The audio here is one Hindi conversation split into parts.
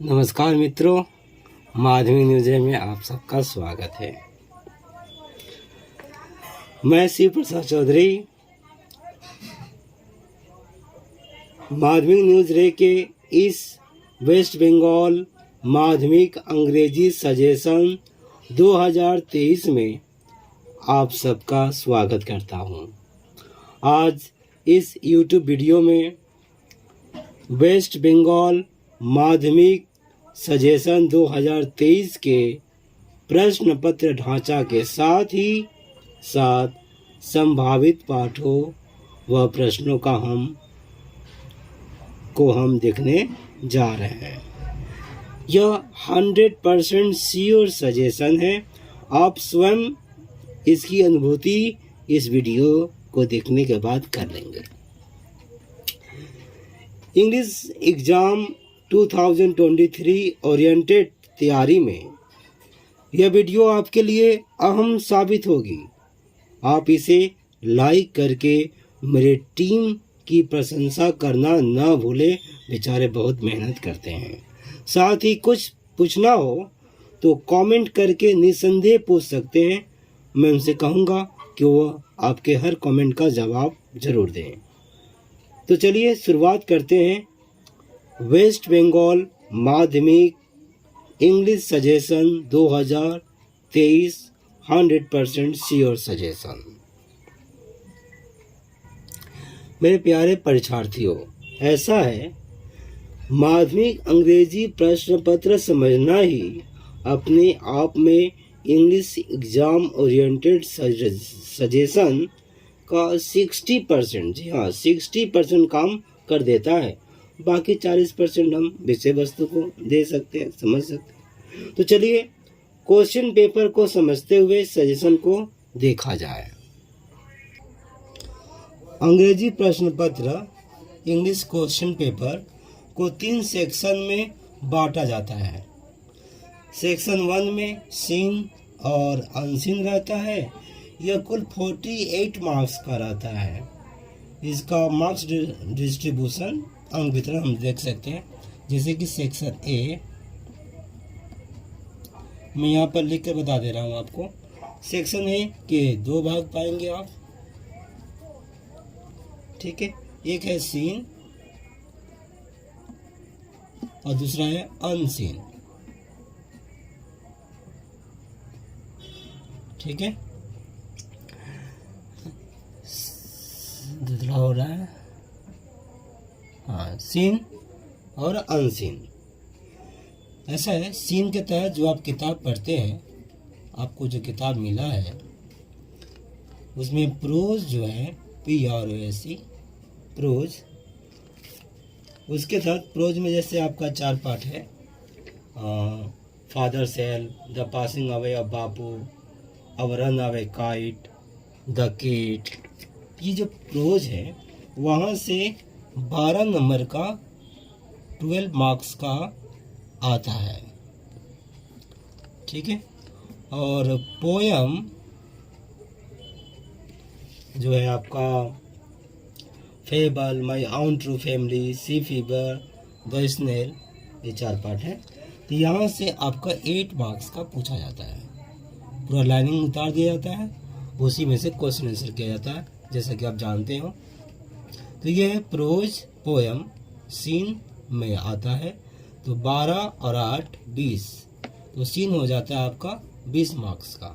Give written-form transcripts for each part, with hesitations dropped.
नमस्कार मित्रों, माध्यमिक न्यूज में आप सबका स्वागत है। मैं शिव प्रसाद चौधरी माध्यमिक न्यूज रे के इस वेस्ट बंगाल माध्यमिक अंग्रेजी सजेशन 2023 में आप सबका स्वागत करता हूं। आज इस YouTube वीडियो में वेस्ट बंगाल माध्यमिक सजेशन 2023 के प्रश्न पत्र ढांचा के साथ ही साथ संभावित पाठों व प्रश्नों का हम देखने जा रहे हैं। यह 100% श्योर सजेशन है। आप स्वयं इसकी अनुभूति इस वीडियो को देखने के बाद कर लेंगे। इंग्लिश एग्जाम 2023 ओरिएंटेड तैयारी में यह वीडियो आपके लिए अहम साबित होगी। आप इसे लाइक करके मेरे टीम की प्रशंसा करना ना भूलें। बेचारे बहुत मेहनत करते हैं। साथ ही कुछ पूछना हो तो कमेंट करके निसंदेह पूछ सकते हैं। मैं उनसे कहूँगा कि वो आपके हर कमेंट का जवाब जरूर दें। तो चलिए शुरुआत करते हैं। वेस्ट बंगाल माध्यमिक इंग्लिश सजेशन 2023 100% श्योर सजेशन। मेरे प्यारे परीक्षार्थियों, ऐसा है, माध्यमिक अंग्रेजी प्रश्न पत्र समझना ही अपने आप में इंग्लिश एग्जाम ओरिएंटेड सजेशन का 60%, जी हाँ 60% काम कर देता है। बाकी 40% हम विषय वस्तु को दे सकते हैं, समझ सकते हैं। तो चलिए क्वेश्चन पेपर को समझते हुए सजेशन को देखा जाए। अंग्रेजी प्रश्न पत्र इंग्लिश क्वेश्चन पेपर को 3 सेक्शन में बांटा जाता है। सेक्शन 1 में सीन और अनसीन रहता है। यह कुल 48 मार्क्स का रहता है। इसका मार्क्स डिस्ट्रीब्यूशन अंक वितरण हम देख सकते हैं। जैसे कि सेक्शन ए, मैं यहाँ पर लिख कर बता दे रहा हूँ आपको। सेक्शन ए के 2 भाग पाएंगे आप, ठीक है। एक है सीन और दूसरा है अनसीन, ठीक है। दूसरा हो रहा है हाँ सीन और अनसीन। ऐसा है, सीन के तहत जो आप किताब पढ़ते हैं, आपको जो किताब मिला है उसमें प्रोज जो है PROZ प्रोज, उसके तहत प्रोज में जैसे आपका 4 पार्ट है। फादर सेल, the passing away of Bapu, our run away kite, the cat. ये जो प्रोज है वहाँ से 12 नंबर का 12 मार्क्स का आता है, ठीक है। और पोयम जो है आपका fable, my own true family, sea fever, the snail, ये 4 पार्ट है। तो यहाँ से आपका 8 मार्क्स का पूछा जाता है। पूरा लाइनिंग उतार दिया जाता है, उसी में से क्वेश्चन आंसर किया जाता है, जैसा कि आप जानते हो। तो ये है प्रोज पोयम, सीन में आता है। तो 12 और 8 20, तो सीन हो जाता है आपका 20 मार्क्स का,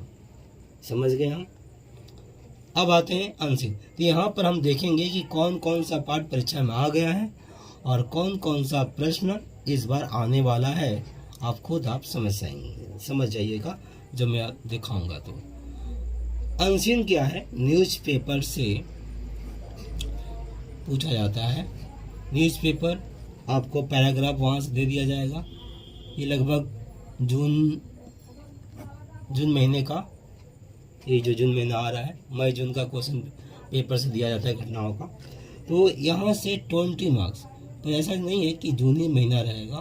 समझ गए हम। अब आते हैं अनसीन। तो यहाँ पर हम देखेंगे कि कौन कौन सा पार्ट परीक्षा में आ गया है और कौन कौन सा प्रश्न इस बार आने वाला है। आप खुद आप समझ जाइएगा जब मैं दिखाऊंगा। तो अनसीन क्या है? न्यूज़पेपर से पूछा जाता है। न्यूज़पेपर आपको पैराग्राफ वहाँ से दे दिया जाएगा। ये लगभग जून महीने का, ये जो जून महीना आ रहा है, मई जून का क्वेश्चन पेपर से दिया जाता है घटनाओं का। तो यहाँ से 20 मार्क्स, तो ऐसा नहीं है कि जून ही महीना रहेगा,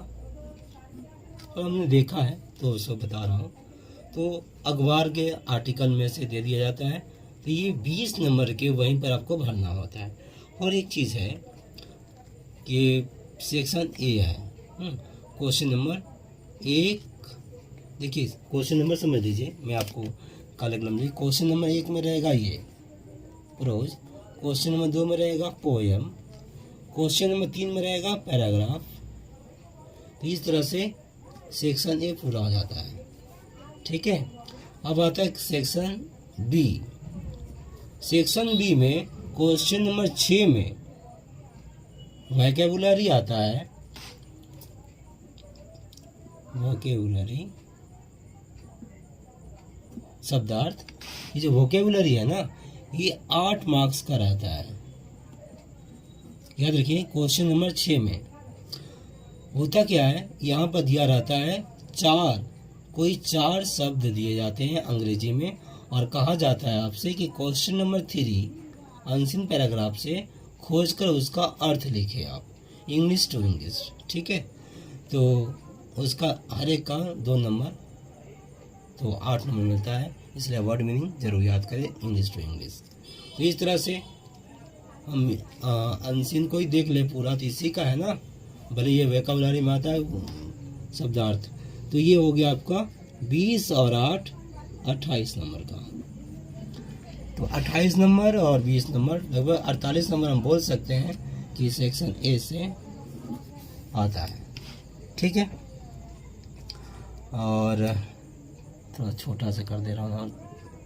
तो हमने देखा है तो उसको बता रहा हूँ। तो अखबार के आर्टिकल में से दे दिया जाता है। तो ये 20 नंबर के वहीं पर आपको भरना होता है। और एक चीज़ है कि सेक्शन ए है, क्वेश्चन नंबर 1, देखिए क्वेश्चन नंबर समझ लीजिए, मैं आपको कालेक्लम लीजिए। क्वेश्चन नंबर 1 में रहेगा ये प्रोज, क्वेश्चन नंबर 2 में रहेगा पोएम, क्वेश्चन नंबर 3 में रहेगा पैराग्राफ। तो इस तरह से सेक्शन ए पूरा हो जाता है। ठीक है, अब आता है सेक्शन बी। सेक्शन बी में क्वेश्चन नंबर 6 में वोकैबुलरी आता है। वोकैबुलरी शब्दार्थ, ये जो वोकैबुलरी है ना, ये 8 मार्क्स का रहता है। याद रखिए, क्वेश्चन नंबर 6 में होता क्या है, यहाँ पर दिया रहता है कोई चार शब्द दिए जाते हैं अंग्रेजी में, और कहा जाता है आपसे कि क्वेश्चन नंबर 3 अनसीन पैराग्राफ से खोजकर उसका अर्थ लिखे आप, इंग्लिश टू इंग्लिश। ठीक है, तो उसका हर एक का 2 नंबर, तो 8 नंबर मिलता है। इसलिए वर्ड मीनिंग जरूर याद करें, इंग्लिश टू इंग्लिश। तो इस तरह से हम अनसीन को ही देख ले पूरा, तो इसी का है ना, भले ये वोकैबुलरी में आता है शब्दार्थ। तो ये हो गया आपका 20 और 8 28 नंबर का। तो 28 नंबर और 20 नंबर, लगभग 48 नंबर हम बोल सकते हैं कि सेक्शन ए से आता है। ठीक है, और थोड़ा छोटा सा कर दे रहा हूँ,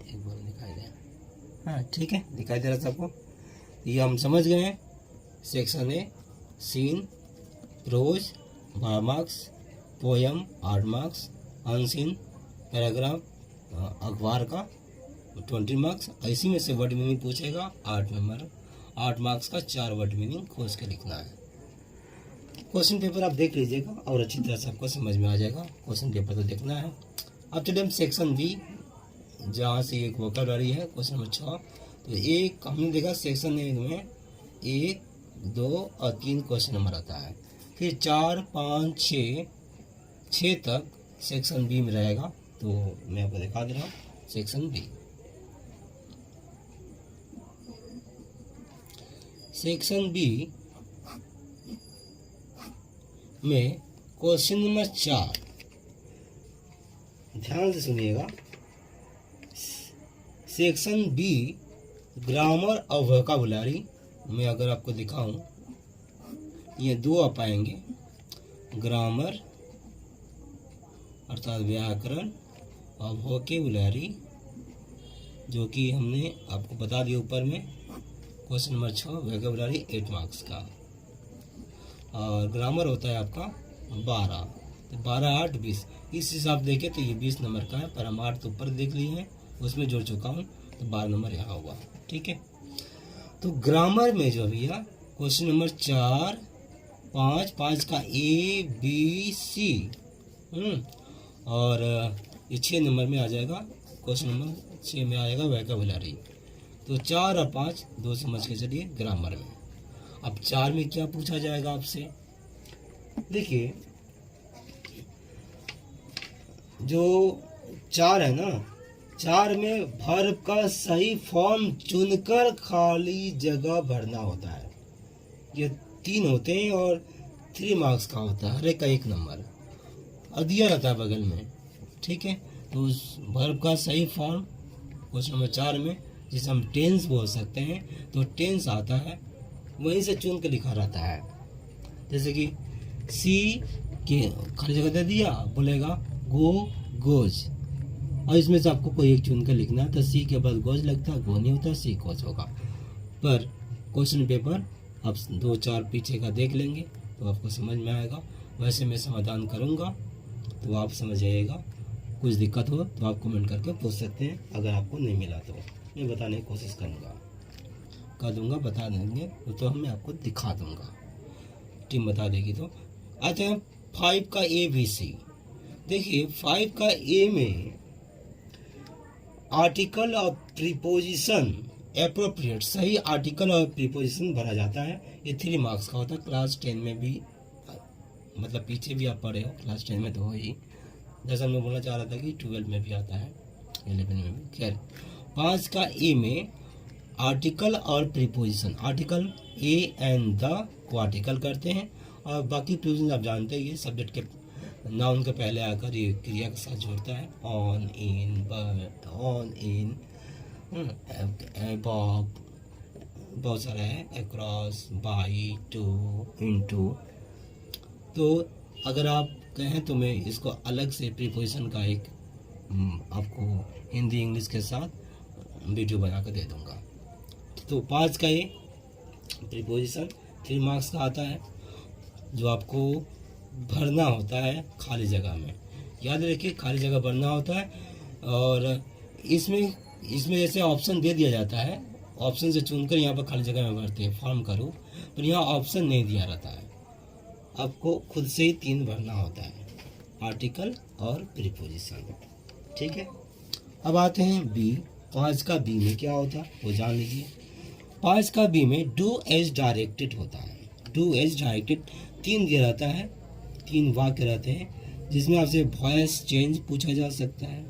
एक बार दिखाई दे। हाँ ठीक है, दिखाई दे रहा सबको। ये हम समझ गए हैं, section A seen, prose 12 marks, poem 8 marks, unseen paragraph अखबार का 20 मार्क्स। इसी में से वर्ड मीनिंग पूछेगा 8 नंबर, 8 मार्क्स का 4 वर्ड मीनिंग खोज के लिखना है। क्वेश्चन पेपर आप देख लीजिएगा और अच्छी तरह से आपको समझ में आ जाएगा। क्वेश्चन पेपर तो देखना है। अब चलिए हम सेक्शन बी, जहाँ से एक वोकैबुलरी है, क्वेश्चन नंबर 6। तो एक हमने देखा सेक्शन ए में 1, 2 और 3 क्वेश्चन नंबर आता है। फिर 4, 5, 6 तक सेक्शन बी में रहेगा। तो मैं आपको दिखा दे रहा हूँ सेक्शन बी। सेक्शन बी में क्वेश्चन नंबर 4, ध्यान से सुनिएगा। सेक्शन बी ग्रामर और वोकैबुलरी में अगर आपको दिखाऊं, ये 2 आ पाएंगे, ग्रामर अर्थात व्याकरण और वोकैबुलरी, जो कि हमने आपको बता दिया ऊपर में। क्वेश्चन नंबर 6 वोकैबुलरी 8 मार्क्स का, और ग्रामर होता है आपका 12। तो 12, 8, 20, इस हिसाब से देखें तो ये 20 नंबर का है, पर हम 8 तो ऊपर देख लिए हैं, उसमें जोड़ चुका हूँ, तो 12 नंबर यहाँ हुआ। ठीक है, तो ग्रामर में जो भैया क्वेश्चन नंबर 4, 5 का ABC, और ये 6 नंबर में आ जाएगा। क्वेश्चन नंबर 6 में आएगा वोकैबुलरी। तो 4 और 5 2 समझ के चलिए ग्रामर में। अब 4 में क्या पूछा जाएगा आपसे, देखिए जो 4 है ना, 4 में वर्ब का सही फॉर्म चुनकर खाली जगह भरना होता है। ये 3 होते हैं और 3 मार्क्स का होता है, हर एक का 1 नंबर और दिया रहता है बगल में। ठीक है, तो उस वर्ब का सही फॉर्म क्वेश्चन नंबर 4 में, जिसे हम टेंस बोल सकते हैं, तो टेंस आता है, वहीं से चुन के लिखा रहता है। जैसे कि सी के खाली जगह दे दिया, बोलेगा गो, गोज, और इसमें से आपको कोई एक चुन कर लिखना है। तो सी के बाद गोज लगता है, गो नहीं होता, सी गोज होगा। पर क्वेश्चन पेपर आप 2-4 पीछे का देख लेंगे तो आपको समझ में आएगा। वैसे मैं समाधान करूँगा तो आप समझ जाइएगा। कुछ दिक्कत हो तो आप कमेंट करके पूछ सकते हैं, अगर आपको नहीं मिला तो मैं बताने की कोशिश करूँगा, कर दूँगा, बता देंगे तो मैं आपको दिखा दूँगा, टीम बता देगी। तो आते हैं 5 का ABC। देखिए 5 का ए में आर्टिकल और प्रीपोजिशन एप्रोप्रिएट, सही आर्टिकल और प्रीपोजिशन भरा जाता है। ये 3 मार्क्स का होता है। क्लास 10 में भी, मतलब पीछे भी आप पढ़े हो, क्लास 10 में तो हो ही, जैसा मैं बोलना चाह रहा था कि 12 में भी आता है, 11 में भी। खैर 5 का ए में आर्टिकल और preposition, article A and the को आर्टिकल करते हैं और बाकी प्रीपोजिशन आप जानते ही है, सब्जेक्ट के नाउन के पहले आकर ये क्रिया के साथ जोड़ता है। On, in, but, on, in, above, बहुत सारा है, अक्रॉस, बाई, टू, इनटू। तो अगर आप कहें तो मैं इसको अलग से प्रीपोजिशन का एक आपको हिंदी इंग्लिश के साथ वीडियो बना कर दे दूंगा। तो 5 का ये प्रीपोजिशन 3 मार्क्स का आता है, जो आपको भरना होता है खाली जगह में। याद रखिए, खाली जगह भरना होता है। और इसमें जैसे ऑप्शन दे दिया जाता है, ऑप्शन से चुनकर यहाँ पर खाली जगह में भरते हैं, फॉर्म करो, पर यहाँ ऑप्शन नहीं दिया रहता है, आपको खुद से ही 3 भरना होता है, आर्टिकल और प्रीपोजिशन। ठीक है, अब आते हैं बी। 5 का बी में क्या होता है वो जान लीजिए। 5 का बी में डू एज डायरेक्टेड होता है। डू एज डायरेक्टेड 3 दिया रहता है, 3 वाक्य रहते हैं, जिसमें आपसे वॉइस चेंज पूछा जा सकता है।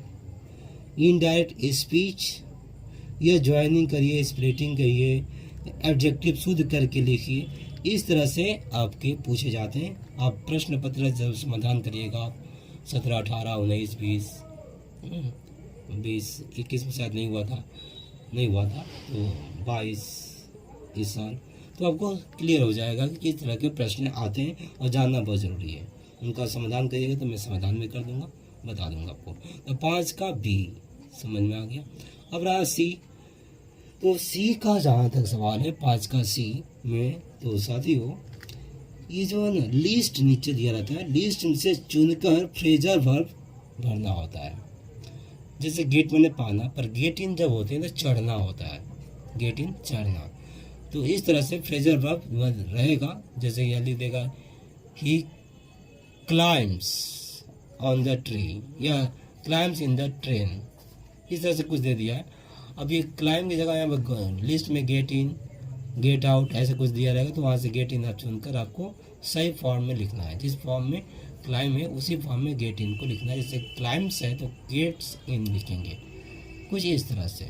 इनडायरेक्ट स्पीच, यह ज्वाइनिंग करिए, स्प्लिटिंग करिए, एडजेक्टिव शुद्ध करके लिखिए, इस तरह से आपके पूछे जाते हैं। आप प्रश्न पत्र जब समाधान करिएगा 17, 18, 19, 20, 21 में शायद नहीं हुआ था, तो 22 इस साल, तो आपको क्लियर हो जाएगा कि किस तरह के प्रश्न आते हैं और जानना बहुत ज़रूरी है। उनका समाधान करिएगा तो मैं समाधान भी कर दूंगा, बता दूंगा आपको। तो 5 का बी समझ में आ गया। अब रहा सी। तो सी का जहाँ तक सवाल है 5 का सी में, तो साथियों ये जो है ना लिस्ट नीचे दिया रहता है, लिस्ट से चुनकर फ्रेजल वर्ब भरना होता है। जैसे गेट मैंने पाना, पर गेट इन जब होते हैं तो चढ़ना होता है, गेट इन चढ़ना। तो इस तरह से फ्रेजल वर्ब रहेगा। जैसे यह लिख देगा ही क्लाइम्स ऑन द ट्री या क्लाइम्स इन द ट्रेन, इस तरह से कुछ दे दिया है। अब ये क्लाइम की जगह यहाँ पर लिस्ट में गेट इन, गेट आउट ऐसे कुछ दिया रहेगा, तो वहाँ से गेट इन आप चुनकर आपको सही फॉर्म में लिखना है। जिस फॉर्म में क्लाइम है उसी फॉर्म में गेट इन को लिखना है। जैसे क्लाइम्स है तो गेट्स इन लिखेंगे, कुछ इस तरह से।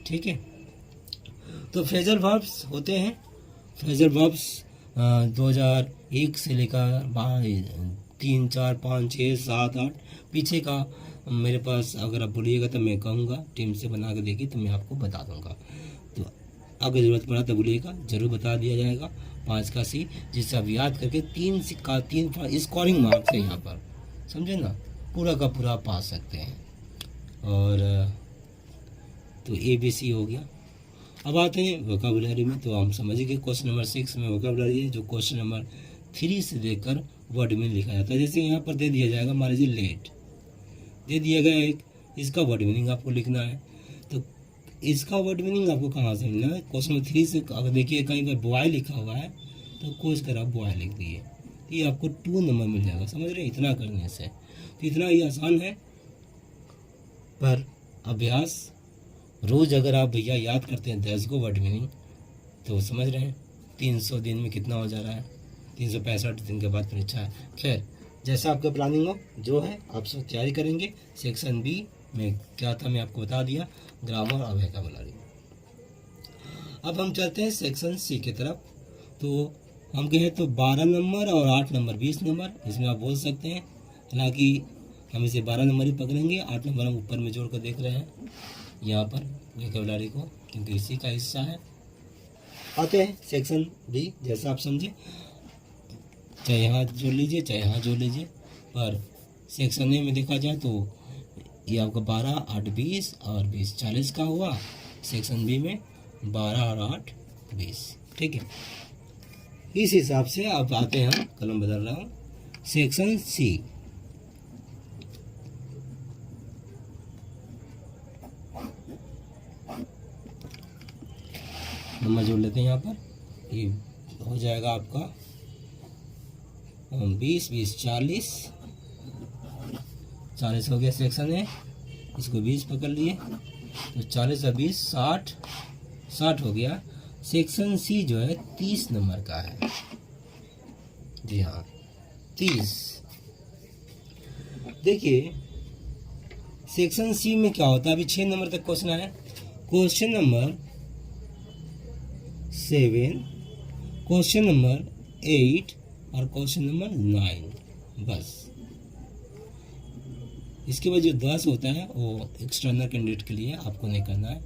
ठीक है, तो फ्रेजल वर्ब्स होते हैं। फ्रेजल वर्ब्स 2001 से लेकर 3, 4, 5, 6, 7, 8 पीछे का मेरे पास अगर आप बोलिएगा तो मैं कहूँगा टीम से बना के देखिए, तो मैं आपको बता दूँगा। तो अगर ज़रूरत पड़ा तो बोलिएगा, ज़रूर बता दिया जाएगा। 5 का सी, जिससे आप याद करके 3 स्कोरिंग मार्क्स है यहाँ पर, समझे ना, पूरा का पूरा पा सकते हैं। और तो ABC हो गया। अब आते हैं वोकैबुलरी में। तो हम समझ गए क्वेश्चन नंबर 6 में वोकैबुलरी है, जो क्वेश्चन नंबर 3 से लेकर वर्ड मीनिंग लिखा जाता है। जैसे यहाँ पर दे दिया जाएगा, मान लीजिए लेट दे दिया गया एक, इसका वर्ड मीनिंग आपको लिखना है। तो इसका वर्ड मीनिंग आपको कहाँ से मिलना है? क्वेश्चन नंबर 3 से अगर देखिए कहीं पर बॉय लिखा हुआ है तो खोज कर आप बॉय लिख दिए, ये आपको 2 नंबर मिल जाएगा। समझ रहे हैं? इतना करने से तो इतना ही आसान है, पर अभ्यास रोज़ अगर आप भैया याद करते हैं 10 को वर्ड मीनिंग, तो समझ रहे हैं 300 दिन में कितना हो जा रहा है, 365 दिन के बाद परीक्षा है। खैर, जैसा आपका प्लानिंग हो, जो है आप सब तैयारी करेंगे। सेक्शन बी में क्या था मैं आपको बता दिया, ग्रामर और वोकैबुलरी। अब हम चलते हैं सेक्शन सी की तरफ। तो हम कहें तो 12 नंबर और 8 नंबर 20 नंबर इसमें आप बोल सकते हैं। हालांकि हम इसे 12 नंबर ही पकड़ेंगे, 8 नंबर हम ऊपर में जोड़ कर देख रहे हैं यहाँ पर वोकैबुलरी को, क्योंकि इसी का हिस्सा है। आते हैं सेक्शन बी, जैसा आप समझे, चाहे यहाँ जोड़ लीजिए चाहे यहाँ जोड़ लीजिए। पर सेक्शन ए में देखा जाए तो ये आपका 12, 8, 20 और 20 40 का हुआ। सेक्शन बी में 12 और 8 20। ठीक है, इस हिसाब से आप आते हैं, हम कलम बदल रहा हूँ। सेक्शन सी, नंबर जोड़ लेते हैं यहाँ पर, ये हो जाएगा आपका 20, 20, 40 हो गया सेक्शन है। इसको 20 पकड़ लिए तो 40 और 20 60 हो गया। सेक्शन सी जो है 30 नंबर का है। जी हाँ, 30। देखिए सेक्शन सी में क्या होता है, अभी 6 नंबर तक क्वेश्चन है। क्वेश्चन नंबर 7, क्वेश्चन नंबर 8, और क्वेश्चन नंबर 9 बस। इसके बाद जो 10 होता है वो एक्सटर्नल कैंडिडेट के लिए आपको नहीं करना है।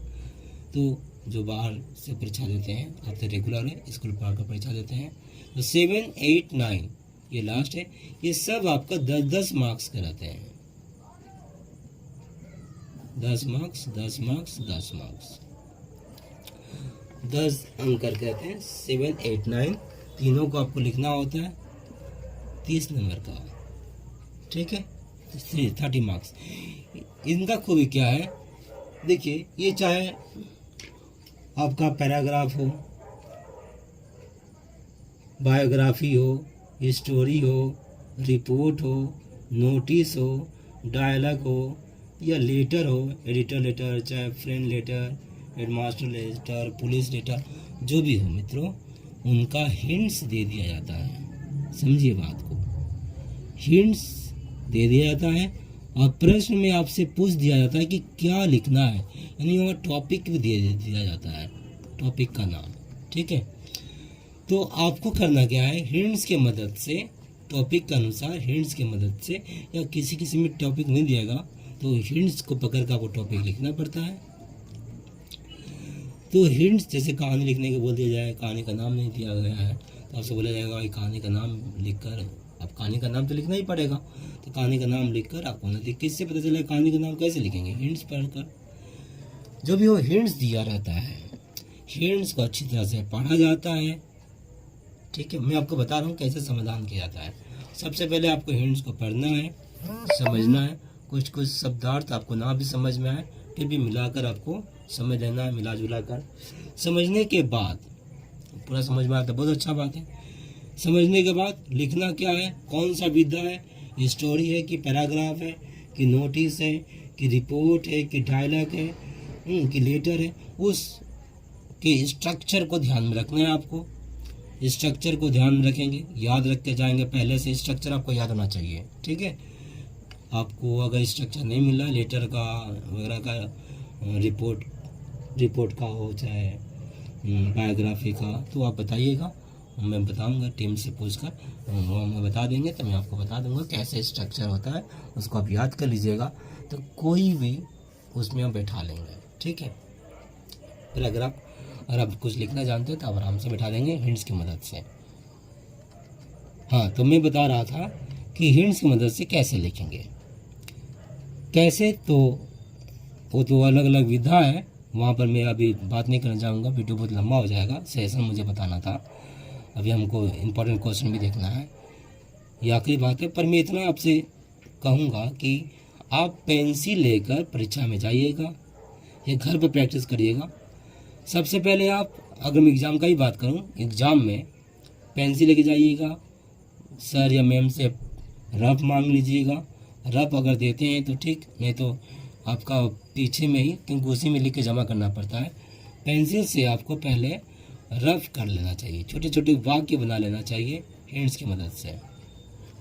तो जो बाहर से परीक्षा देते हैं, आप तो रेगुलर है स्कूल पढ़ कर परीक्षा देते हैं, तो 7, 8, 9 ये लास्ट है, ये सब आपका 10-10 मार्क्स कराते हैं। 10 मार्क्स 10 मार्क्स 10 मार्क्स 10 अंक कर कहते हैं। 7, 8, 9 तीनों को आपको लिखना होता है 30 नंबर का, ठीक है, 30 मार्क्स। इनका खूबी क्या है, देखिए ये चाहे आपका पैराग्राफ हो, बायोग्राफी हो, स्टोरी हो, रिपोर्ट हो, नोटिस हो, डायलॉग हो या लेटर हो, एडिटर लेटर, चाहे friend letter, headmaster letter, police letter, जो भी हो मित्रों, उनका हिंट्स दे दिया जाता है। समझिए बात को, हिंट्स दे दिया जाता है और प्रश्न में आपसे पूछ दिया जाता है कि क्या लिखना है, यानी वहाँ टॉपिक भी दे दिया जाता है, टॉपिक का नाम, ठीक है। तो आपको करना क्या है, हिंट्स के मदद से, टॉपिक के अनुसार हिंट्स की मदद से, या किसी किसी में टॉपिक नहीं दिएगा तो हिंट्स को पकड़ कर आपको टॉपिक लिखना पड़ता है। तो हिंट्स जैसे कहानी लिखने के बोल दिया जाए, कहानी का नाम नहीं दिया गया है तो आपसे बोला जाएगा भाई कहानी का नाम लिखकर, अब कहानी का नाम तो लिखना ही पड़ेगा, तो कहानी का नाम लिखकर आपको ना किससे पता चलेगा कहानी का नाम कैसे लिखेंगे, हिंट्स पढ़कर। जो भी वो हिंट्स दिया रहता है, हिंट्स को अच्छी तरह से पढ़ा जाता है, ठीक है। मैं आपको बता रहा हूँ कैसे समाधान किया जाता है। सबसे पहले आपको हिंट्स को पढ़ना है, समझना है, कुछ कुछ शब्दार्थ आपको ना भी समझ में आए फिर भी मिलाकर आपको समझ लेना है, मिला जुला कर। समझने के बाद पूरा समझ में आता है, बहुत अच्छा बात है। समझने के बाद लिखना क्या है, कौन सा विधा है, स्टोरी है कि पैराग्राफ है कि नोटिस है कि रिपोर्ट है कि डायलॉग है कि लेटर है, उस के स्ट्रक्चर को ध्यान में रखना है आपको। स्ट्रक्चर को ध्यान में रखेंगे, याद रखते जाएंगे, पहले से स्ट्रक्चर आपको याद होना चाहिए, ठीक है। आपको अगर स्ट्रक्चर नहीं मिला लेटर का वगैरह का, रिपोर्ट का हो चाहे बायोग्राफी का, तो आप बताइएगा, मैं बताऊंगा टीम से पूछकर, वो हमें बता देंगे तो मैं आपको बता दूंगा कैसे स्ट्रक्चर होता है, उसको आप याद कर लीजिएगा तो कोई भी उसमें हम बैठा लेंगे, ठीक है। फिर अगर आप कुछ लिखना जानते हो तो आप आराम से बैठा देंगे हिंट्स की मदद से। हाँ, तो मैं बता रहा था कि हिंट्स की मदद से कैसे लिखेंगे, कैसे, तो वो तो अलग अलग विधा है, वहाँ पर मैं अभी बात नहीं करना चाहूँगा, वीडियो बहुत लंबा हो जाएगा, सेशन मुझे बताना था, अभी हमको इम्पोर्टेंट क्वेश्चन भी देखना है, ये आखिरी बात है। पर मैं इतना आपसे कहूँगा कि आप पेंसिल लेकर परीक्षा में जाइएगा या घर पर प्रैक्टिस करिएगा। सबसे पहले आप, अगर मैं एग्ज़ाम का ही बात करूं, एग्ज़ाम में पेंसिल लेके जाइएगा, सर या मैम से रफ मांग लीजिएगा, रफ अगर देते हैं तो ठीक, नहीं तो आपका पीछे में ही, क्योंकि उसी में लिख के जमा करना पड़ता है। पेंसिल से आपको पहले रफ कर लेना चाहिए, छोटे छोटे वाक्य बना लेना चाहिए हैंड्स की मदद से,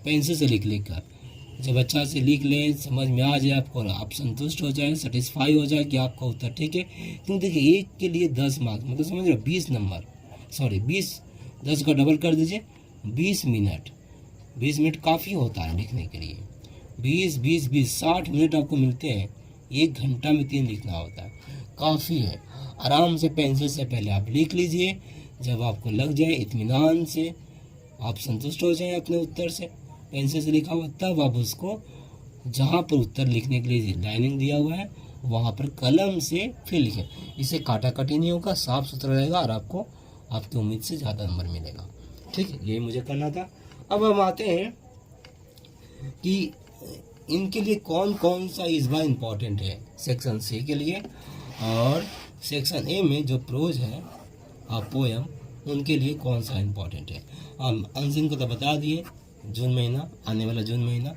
पेंसिल से लिख कर। जब अच्छा से लिख लें, समझ में आ जाए आपको, आप संतुष्ट हो जाए, सेटिस्फाई हो जाए कि आपका उत्तर ठीक है, क्यों देखिए एक के लिए 10 मार्क्स, मतलब समझ रहे हो 20 नंबर, सॉरी 20, 10 का डबल कर दीजिए, 20 मिनट, 20 मिनट काफ़ी होता है लिखने के लिए, 20 60 मिनट आपको मिलते हैं, 1 घंटा में 3 लिखना होता है, काफ़ी है। आराम से पेंसिल से पहले आप लिख लीजिए, जब आपको लग जाए इत्मीनान से, आप संतुष्ट हो जाएं अपने उत्तर से, पेंसिल से लिखा हुआ, तब आप उसको जहाँ पर उत्तर लिखने के लिए लाइनिंग दिया हुआ है वहाँ पर कलम से फिर लिखें। इसे काटा काटी नहीं होगा, साफ सुथरा रहेगा और आपको आपकी उम्मीद से ज़्यादा नंबर मिलेगा, ठीक है। यही मुझे करना था। अब हम आते हैं कि इनके लिए कौन कौन सा इस बार इम्पॉर्टेंट है, सेक्शन सी के लिए, और सेक्शन ए में जो प्रोज है पोयम, उनके लिए कौन सा इम्पॉर्टेंट है। हम अंशिन को तो बता दिए, जून महीना, आने वाला जून महीना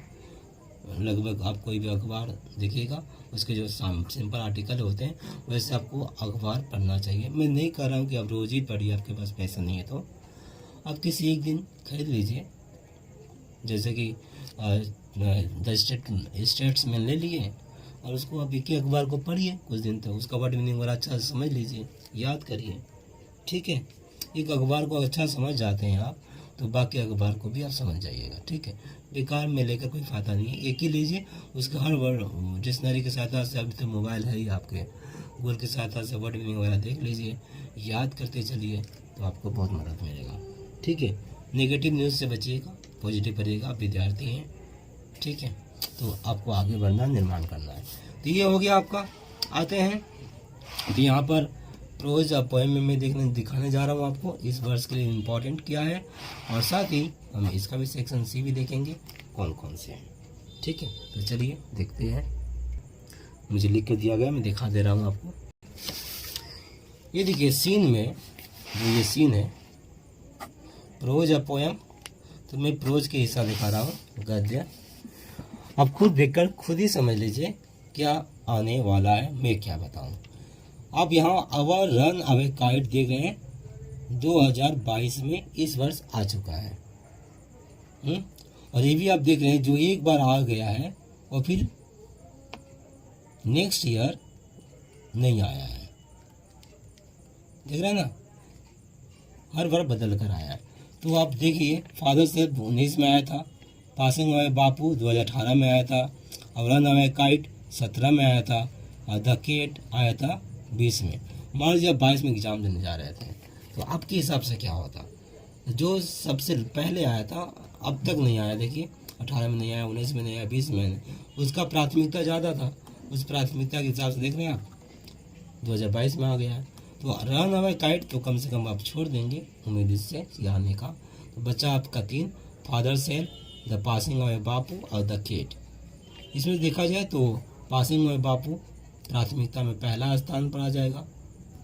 लगभग आप कोई भी अखबार देखिएगा, उसके जो सिंपल आर्टिकल होते हैं वैसे आपको अखबार पढ़ना चाहिए। मैं नहीं कह रहा हूँ कि आप रोज़ ही पढ़िए, आपके पास पैसा नहीं है तो आप किसी एक दिन खरीद लीजिए, जैसे कि द स्टेट्समैन ले लिए और उसको आप एक ही अखबार को पढ़िए कुछ दिन तक, उसका वर्ड मीनिंग और अच्छा समझ लीजिए, याद करिए, ठीक है। एक अखबार को अच्छा समझ जाते हैं आप, तो बाकी अखबार को भी आप समझ जाइएगा, ठीक है। बेकार में लेकर कोई फायदा नहीं है, एक ही लीजिए, उसका हर वर्ड डिक्शनरी की सहायता से, अभी तो मोबाइल है ही आपके, गूगल की सहायता से वर्ड मीनिंग वगैरह देख लीजिए, याद करते चलिए, तो आपको बहुत मदद मिलेगा, ठीक है। नेगेटिव न्यूज़ से बचिएगा, पॉजिटिव करिएगा, आप विद्यार्थी हैं, ठीक है, तो आपको आगे बढ़ना, निर्माण करना है। तो ये हो गया आपका। आते हैं तो यहाँ पर प्रोज और पोएम में मैं दिखाने जा रहा हूँ आपको इस वर्ष के लिए इम्पोर्टेंट क्या है, और साथ ही हम इसका भी सेक्शन सी भी देखेंगे कौन कौन से हैं, ठीक है। तो चलिए देखते हैं, मुझे लिख के दिया गया, मैं दिखा दे रहा हूँ आपको। ये देखिए सीन में, जो ये सीन है प्रोज और पोएम, तो मैं प्रोज के हिस्सा दिखा रहा हूँ, गद्य। आप खुद देखकर खुद ही समझ लीजिए क्या आने वाला है, मैं क्या बताऊं। आप यहाँ अवर रन अवे काइट देख रहे हैं, 2022 में इस वर्ष आ चुका है। और ये भी आप देख रहे हैं जो एक बार आ गया है और फिर नेक्स्ट ईयर नहीं आया है, देख रहे हैं ना, हर बार बदल कर आया है। तो आप देखिए फादर से 19 में आया था, पासिंग अवे बापू 2018 में आया था, और रन अवे काइट 17 में आया था, और द केट आया था 20 में। मान लीजिए 22 में एग्जाम देने जा रहे थे, तो आपके हिसाब से क्या होता, जो सबसे पहले आया था अब तक नहीं आया, देखिए 18 में नहीं आया, 19 में नहीं आया, 20 में नहीं, उसका प्राथमिकता ज़्यादा था, उस प्राथमिकता के हिसाब से देख रहे हैं आप 2022 में आ गया है। तो रन अवे काइट तो कम से कम आप छोड़ देंगे उम्मीद इससे आने का। तो बच्चा आपका 3, फादर सेल, द पासिंग अवे बापू और द केट। इसमें देखा जाए तो पासिंग अवे बापू प्राथमिकता में पहला स्थान पर आ जाएगा,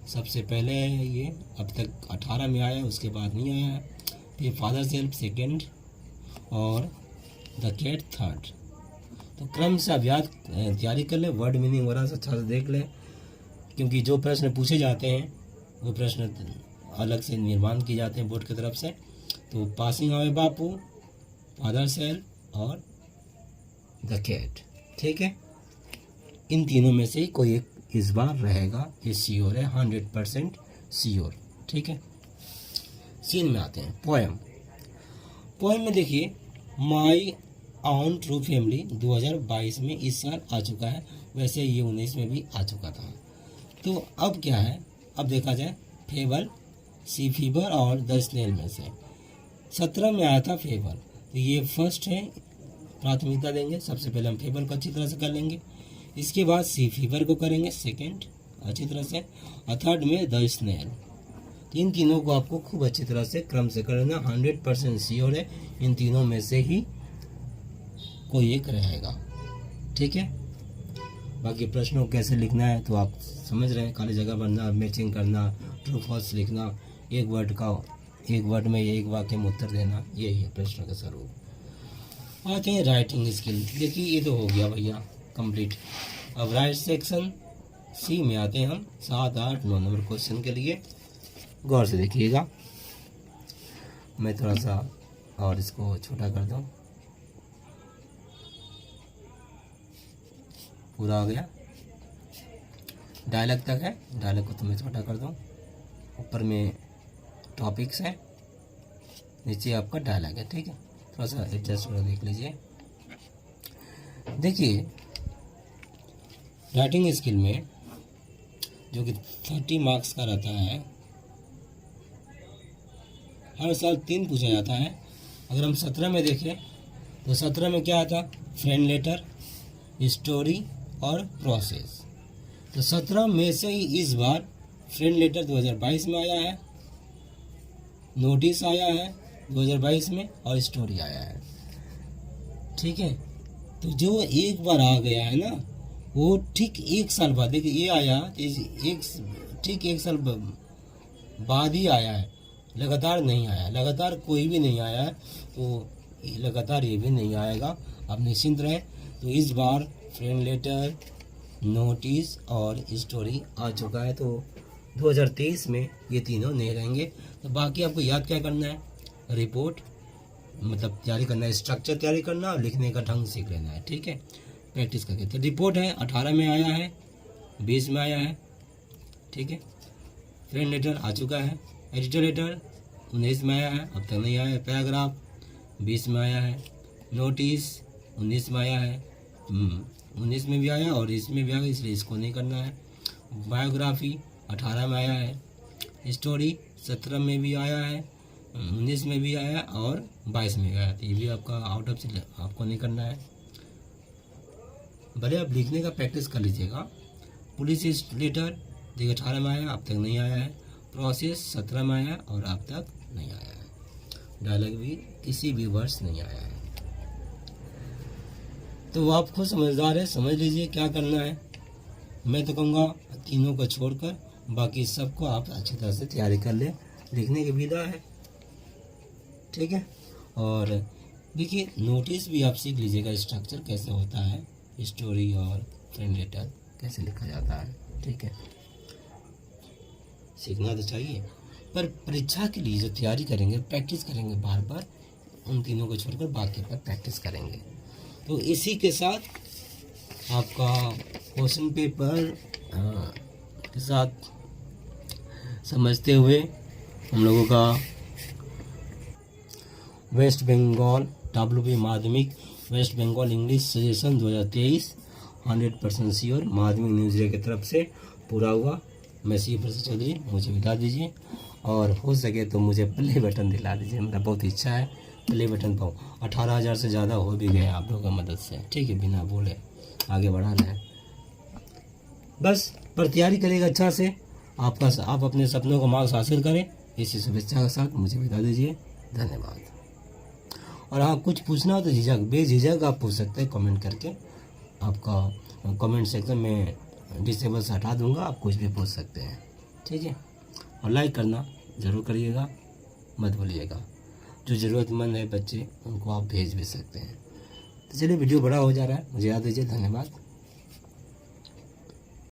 सबसे पहले है ये, अब तक 18 में आया, उसके बाद नहीं आया है। फिर फादर सेल्फ सेकेंड और द केट थर्ड। तो क्रम से आप याद तैयारी कर ले, वर्ड मीनिंग वगैरह से अच्छा से देख ले, क्योंकि जो प्रश्न पूछे जाते हैं वो प्रश्न अलग से निर्माण किए जाते हैं बोर्ड की तरफ से। तो पासिंग अवे बापू, फादर सेल्फ और द केट, ठीक है। इन तीनों में से ही कोई एक इस बार रहेगा, ये श्योर है, 100% श्योर, ठीक है। सीन में आते हैं, पोएम। पोएम में देखिए माई ऑन ट्रू फैमिली 2022 में इस साल आ चुका है, वैसे ये 19 में भी आ चुका था। तो अब क्या है, अब देखा जाए फेबल, सी फीवर और द स्नेल में से 17 में आया था फेबल, तो ये फर्स्ट है, प्राथमिकता देंगे, सबसे पहले हम फेबल को अच्छी तरह से कर लेंगे, इसके बाद सी फीवर को करेंगे सेकंड अच्छी तरह से, और थर्ड में द स्नेल। इन तीनों को आपको खूब अच्छी तरह से क्रम से करना, 100% श्योर है इन तीनों में से ही कोई एक रहेगा, ठीक है। बाकी प्रश्नों को कैसे लिखना है तो आप समझ रहे हैं, खाली जगह भरना, मैचिंग करना, ट्रू फॉल्स लिखना, एक वर्ड में एक वाक्य में उत्तर देना, यही है प्रश्न का स्वरूप। आते हैं राइटिंग स्किल। देखिए ये तो हो गया भैया कंप्लीट। अब राइट सेक्शन सी में आते हैं हम, 7, 8, 9 नंबर क्वेश्चन के लिए। गौर से देखिएगा, मैं थोड़ा सा और इसको छोटा कर दूं, पूरा हो गया, डायलॉग तक है, डायलॉग को तो मैं छोटा कर दूं, ऊपर में टॉपिक्स है, नीचे आपका डायलॉग है, ठीक है। थोड़ा सा एडजस्ट कर देख लीजिए। देखिए राइटिंग स्किल में जो कि 30 मार्क्स का रहता है, हर साल 3 पूछा जाता है। अगर हम 17 में देखें तो 17 में क्या आता, फ्रेंड लेटर, स्टोरी और प्रोसेस। तो 17 में से ही इस बार फ्रेंड लेटर 2022 में आया है, नोटिस आया है 2022 में, और स्टोरी आया है, ठीक है। तो जो एक बार आ गया है ना, वो ठीक 1 साल बाद, देखिए ये आया ठीक 1 साल बाद ही आया है, लगातार नहीं आया, लगातार कोई भी नहीं आया है, तो लगातार ये भी नहीं आएगा, आप निश्चिंत रहें। तो इस बार फ्रेंड लेटर, नोटिस और स्टोरी आ चुका है, तो 2023 में ये तीनों नहीं रहेंगे। तो बाकी आपको याद क्या करना है, रिपोर्ट मतलब तैयारी करना है, स्ट्रक्चर तैयारी करना और लिखने का ढंग सीख लेना है, ठीक है, प्रैक्टिस करके। तो रिपोर्ट है 18 में आया है, 20 में आया है, ठीक है। फ्रेंड लेटर आ चुका है, एडिटर लेटर 19 में आया है, अब तक नहीं आया है। पैराग्राफ 20 में आया है। नोटिस 19 में आया है, 19 में भी आया और इसमें भी आया, इसलिए इसको नहीं करना है। बायोग्राफी 18 में आया है। स्टोरी 17 में भी आया है, 19 में भी आया और 22 में भी आया। तो ये भी आपका आउट ऑफ आपको नहीं करना है। भले आप लिखने का प्रैक्टिस कर लीजिएगा। पुलिस लेटर देखिए 18 में आया, अब तक नहीं आया है। प्रोसेस 17 में आया और अब तक नहीं आया है। डायलॉग भी किसी भी वर्ष नहीं आया है। तो वो आप खुद समझदार है, समझ लीजिए क्या करना है। मैं तो कहूँगा तीनों को छोड़कर बाकी सबको आप अच्छी तरह से तैयारी कर ले, लिखने की विधा है, ठीक है। और देखिए नोटिस भी आप सीख लीजिएगा, स्ट्रक्चर कैसे होता है, स्टोरी और फ्रेंड लेटर कैसे लिखा जाता है, ठीक है। सीखना तो चाहिए, पर परीक्षा के लिए जो तैयारी करेंगे, प्रैक्टिस करेंगे बार बार, उन तीनों को छोड़कर बाकी पर प्रैक्टिस करेंगे। तो इसी के साथ आपका क्वेश्चन पेपर के साथ समझते हुए हम लोगों का West Bengal WP Madhyamik West Bengal English suggestion 2023 100% sure Madhyamik news day की तरफ से पूरा हुआ। मैं सी प्रसाद चौधरी, मुझे बता दीजिए और हो सके तो मुझे प्ले बटन दिला दीजिए, मेरा बहुत इच्छा है प्ले बटन पाऊँ। 18,000 से ज़्यादा हो भी गए आप लोगों की मदद से, ठीक है, बिना बोले आगे बढ़ाना है बस। पर तैयारी करेगा अच्छा से, आप अपने सपनों को मार्क्स हासिल करें, इसी शुभेच्छा के साथ मुझे बता दीजिए। धन्यवाद। और हाँ, कुछ पूछना हो तो झिझक बेझिझक आप पूछ सकते हैं कमेंट करके। आपका कमेंट सेक्शन में डिसेबल से हटा दूंगा, आप कुछ भी पूछ सकते हैं, ठीक है। और लाइक करना ज़रूर करिएगा, मत भूलिएगा। जो ज़रूरतमंद है बच्चे, उनको आप भेज भी सकते हैं। तो चलिए, वीडियो बड़ा हो जा रहा है, मुझे याद दीजिए। धन्यवाद।